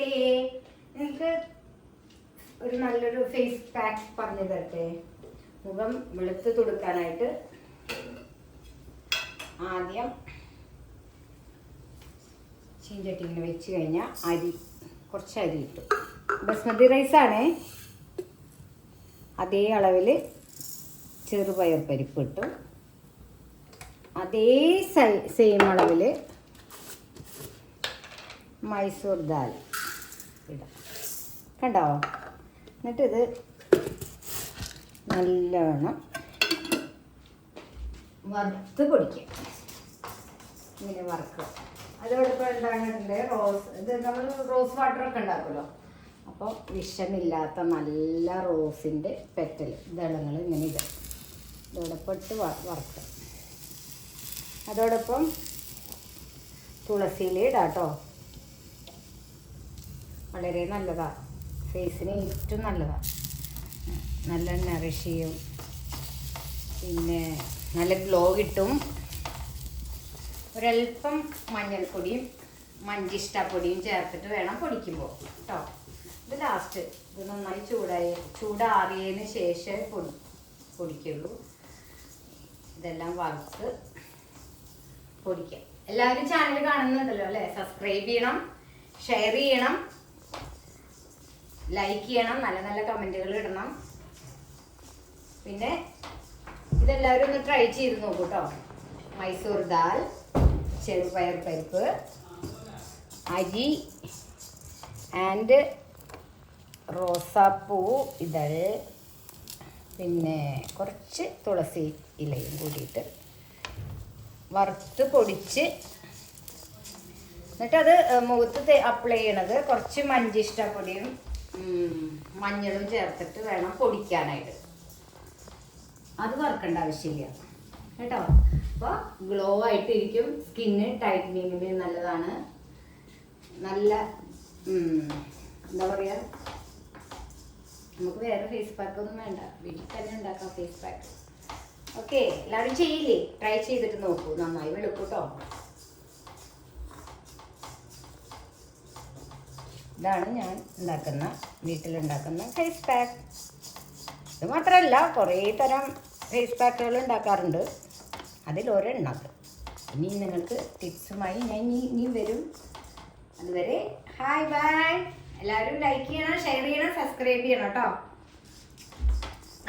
മുത്തേ, എനിക്ക് ഒരു നല്ലൊരു ഫേസ് പാക്ക് പറഞ്ഞു തരട്ടെ. മുഖം വെളുത്ത് തുടുക്കാനായിട്ട് ആദ്യം ചീഞ്ചട്ടി ഇങ്ങനെ വെച്ച് കഴിഞ്ഞാൽ കുറച്ച് അരി ഇട്ടു. ബസ്മതി റൈസാണേ. അതേ അളവിൽ ചെറുപയർ പരിപ്പ് ഇട്ടു. അതേ സെയിം അളവിൽ മൈസൂർ ദാൽ ഇടാം. കണ്ടോ? എന്നിട്ടിത് നല്ലവണ്ണം വറുത്ത് പൊടിക്കുക. ഇങ്ങനെ വറുക്കുക. അതോടൊപ്പം എന്താണ് ഇത് നമ്മൾ റോസ് വാട്ടറൊക്കെ ഉണ്ടാക്കുമല്ലോ. അപ്പോൾ വിഷമില്ലാത്ത നല്ല റോസിൻ്റെ പെറ്റൽ ദളങ്ങൾ ഇങ്ങനെ ഇടുക. ഇതോടൊപ്പം ഇട്ട് വറുക്കുക. അതോടൊപ്പം തുളസിയില ഇടാം കേട്ടോ. വളരെ നല്ലതാണ്, ഫേസിന് ഏറ്റവും നല്ലതാണ്. നല്ല നറിഷ് ചെയ്യും, പിന്നെ നല്ല ഗ്ലോ കിട്ടും. ഒരല്പം മഞ്ഞൾപ്പൊടിയും മഞ്ചിഷ്ടപ്പൊടിയും ചേർത്തിട്ട് വേണം പൊടിക്കുമ്പോൾ കേട്ടോ. ഇത് ലാസ്റ്റ് ഇത് നന്നായി ചൂടാറിയതിന് ശേഷം പൊടിക്കുള്ളൂ. ഇതെല്ലാം വറുത്ത് പൊടിക്കാം. എല്ലാവരും ചാനൽ കാണുന്നുണ്ടല്ലോ അല്ലേ? സബ്സ്ക്രൈബ് ചെയ്യണം, ഷെയർ ചെയ്യണം, ലൈക്ക് ചെയ്യണം, നല്ല നല്ല കമൻറ്റുകൾ ഇടണം. പിന്നെ ഇതെല്ലാവരും ഒന്ന് ട്രൈ ചെയ്ത് നോക്കൂ കേട്ടോ. മൈസൂർ ദാൽ, ചെറുപയർ പരിപ്പ്, അരി ആൻഡ് റോസാപ്പൂ ഇതൾ, പിന്നെ കുറച്ച് തുളസി ഇലയും കൂടിയിട്ട് വറുത്ത് പൊടിച്ച്, എന്നിട്ടത് മുഖത്ത് അപ്ലൈ ചെയ്യണത് കുറച്ച് മഞ്ചിഷ്ടപ്പൊടിയും മഞ്ഞളും ചേർത്തിട്ട് വേണം പൊടിക്കാനായിട്ട്. അത് വറുക്കേണ്ട ആവശ്യമില്ല കേട്ടോ. അപ്പോൾ ഗ്ലോ ആയിട്ടിരിക്കും. സ്കിന്ന് ടൈറ്റനിങ്ങിന് നല്ലതാണ്. നല്ല എന്താ പറയുക, നമുക്ക് വേറെ ഫേസ് പാക്കൊന്നും വേണ്ട, വീട്ടിൽ തന്നെ ഉണ്ടാക്കാം ഫേസ് പാക്ക്. ഓക്കെ, എല്ലാവരും ചെയ്യില്ലേ? ട്രൈ ചെയ്തിട്ട് നോക്കൂ, നന്നായി വെളുക്കും കേട്ടോ. ഇതാണ് ഞാൻ വീട്ടിലുണ്ടാക്കുന്ന ഫേസ് പാക്ക്. ഇത് മാത്രമല്ല, കുറേ തരം ഫേസ് പാക്കുകൾ ഉണ്ടാക്കാറുണ്ട്. അതിലൊരെണ്ണത്. ഇനി നിങ്ങൾക്ക് ടിപ്സുമായി ഞാൻ ഇനി വരും. അതുവരെ ഹായ് ബൈ. എല്ലാവരും ലൈക്ക് ചെയ്യണം, ഷെയർ ചെയ്യണം, സബ്സ്ക്രൈബ് ചെയ്യണം കേട്ടോ.